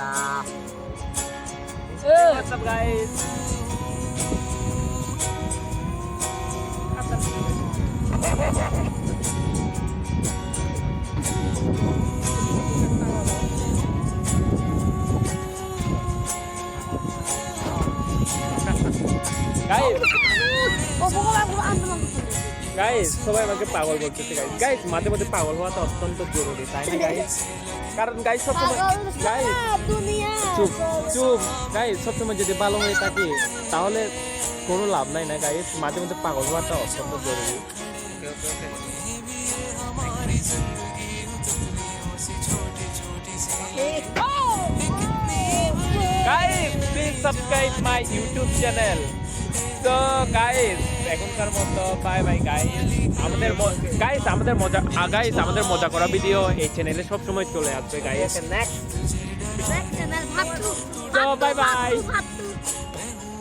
What's up guys? Guys সবাই আমাকে পাগল বলতেছে গাইস গাইস মাঝে মাঝে পাগল হওয়াটা অত্যন্ত জরুরি তাই না গাইস কারণ গাইস সবসময় গাইস চুপ চুপ গাইস সবসময় যদি ভালো হয়ে থাকে তাহলে কোনো লাভ নাই না গাইস মাঝে মাঝে পাগল হওয়াটা অত্যন্ত জরুরি guys please subscribe my YouTube channel তো গাইস এখনকার মতো বাই বাই গাইস আমাদের মজা করা ভিডিও এই চ্যানেলে সব সময় চলে আসবে গাইস নেক্সট চ্যানেল ভাবতু তো বাই বাই